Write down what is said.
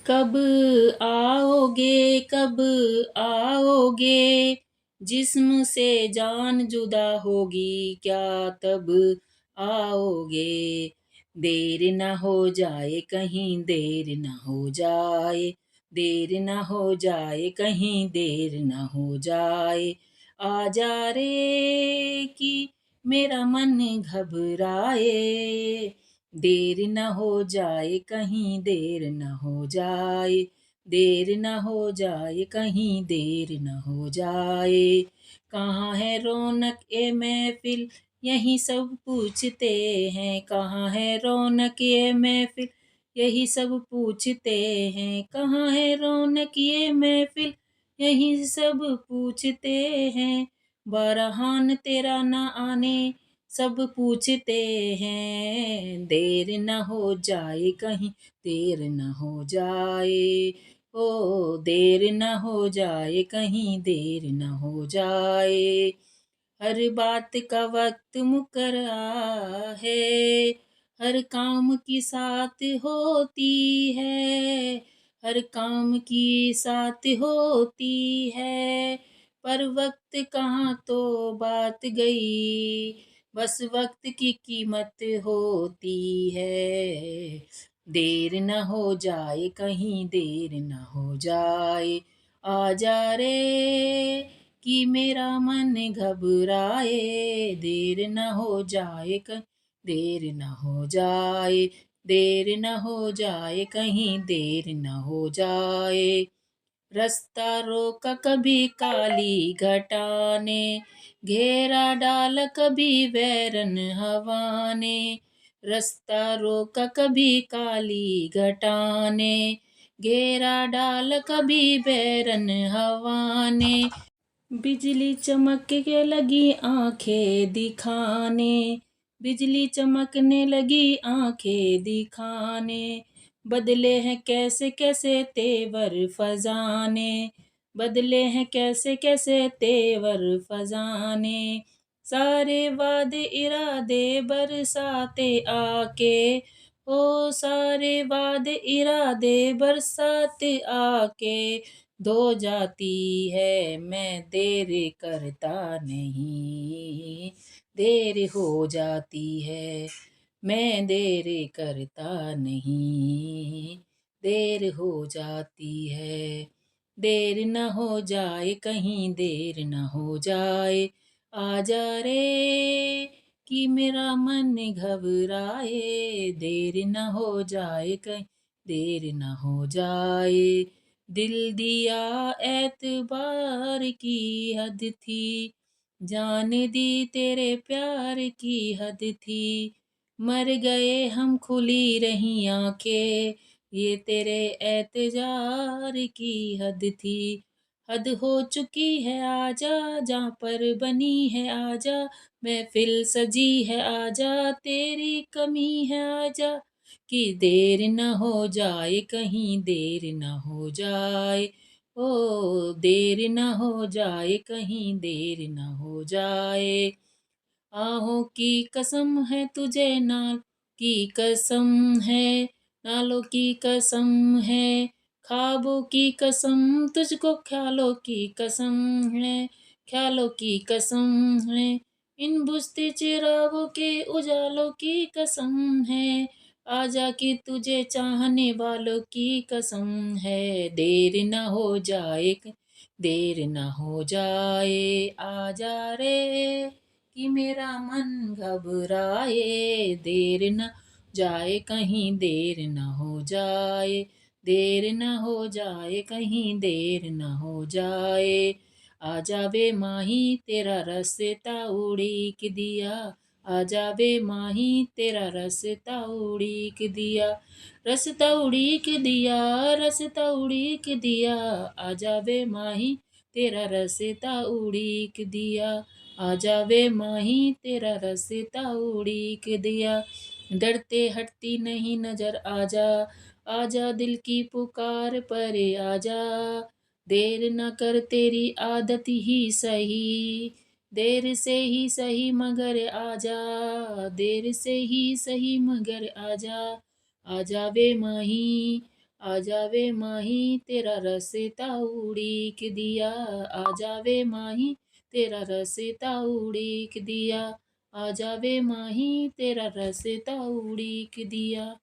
कब आओगे, कब आओगे, जिस्म से जान जुदा होगी क्या तब आओगे। देर न हो जाए कहीं, देर न हो जाए, देर न हो जाए कहीं, देर न हो जाए। आजा रे कि मेरा मन घबराए, देर न हो जाए कहीं, देर न हो जाए, देर न हो जाए कहीं, देर न हो जाए। कहाँ है रौनक ए महफिल, यही सब पूछते हैं, कहाँ है रौनक ये महफिल, यही सब पूछते हैं। कहाँ है रौनक ये महफिल, यही सब पूछते हैं। बारहान तेरा न आने, सब पूछते हैं। देर न हो जाए कहीं, देर न हो जाए, ओ देर न हो जाए कहीं, देर न हो जाए। हर बात का वक्त मुकर्रा है, हर काम की साथ होती है, हर काम की साथ होती है। पर वक्त कहाँ तो बात गई, बस वक्त की कीमत होती है। देर न हो जाए कहीं, देर न हो जाए। आजा रे कि मेरा मन घबराए, देर न हो जाए कहीं, देर न हो जाए, देर न हो जाए कहीं, देर न हो जाए। रास्ता रोका कभी काली घटा ने, घेरा डाला कभी वैरन हवा ने। रास्ता रोका कभी काली घटा ने, घेरा डाला कभी वैरन हवा ने। बिजली चमक के लगी आंखें दिखाने, बिजली चमकने लगी आंखें दिखाने। बदले हैं कैसे कैसे तेवर फजाने, बदले हैं कैसे कैसे तेवर फजाने। सारे वादे इरादे बरसाते आके, ओ सारे वादे इरादे बरसाते आके। धो जाती है मैं देर करता नहीं, देर हो जाती है मैं देर करता नहीं, देर हो जाती है। देर न हो जाए कहीं, देर न हो जाए। आजा रे कि मेरा मन घबराए, देर न हो जाए कहीं, देर न हो जाए। दिल दिया एतबार की हद थी, जान दी तेरे प्यार की हद थी। मर गए हम खुली रही आंखें, ये तेरे एतजार की हद थी। हद हो चुकी है आजा, जहाँ पर बनी है आजा, महफिल सजी है आजा, तेरी कमी है आजा। कि देर न हो जाए कहीं, देर न हो जाए, ओ देर न हो जाए कहीं, देर न हो जाए। आहों की कसम है तुझे, नाल की कसम है, नालों की कसम है, ख्वाबों की कसम तुझको, ख्यालों की कसम है, ख्यालों की कसम है। इन बुझते चिरागों के उजालों की कसम है, आजा कि तुझे चाहने वालों की कसम है। देर न हो जाए, देर न हो जाए। आजा रे कि मेरा मन घबराए, देर न जाए कहीं, देर न हो जाए, देर न हो जाए कहीं, देर न हो जाए। आजा वे माही तेरा रास्ता उड़ीक दिया, आजा वे माही तेरा रास्ता उड़ीक दिया, रास्ता उड़ीक दिया, रास्ता उड़ीक दिया। आजा वे माही तेरा रास्ता उड़ीक दिया, आजा वे माही तेरा रास्ता उड़ीक दिया। डरते हटती नहीं नजर आजा, आजा दिल की पुकार पर आजा। देर न कर तेरी आदत ही सही, देर से ही सही मगर आजा, देर से ही सही मगर आजा। आजा वे माही, आ जावे माही तेरा रास्ता उड़ीक दिया, आ जावे माही तेरा रास्ता उड़ीक दिया, आ जावे माही तेरा रास्ता उड़ीक दिया।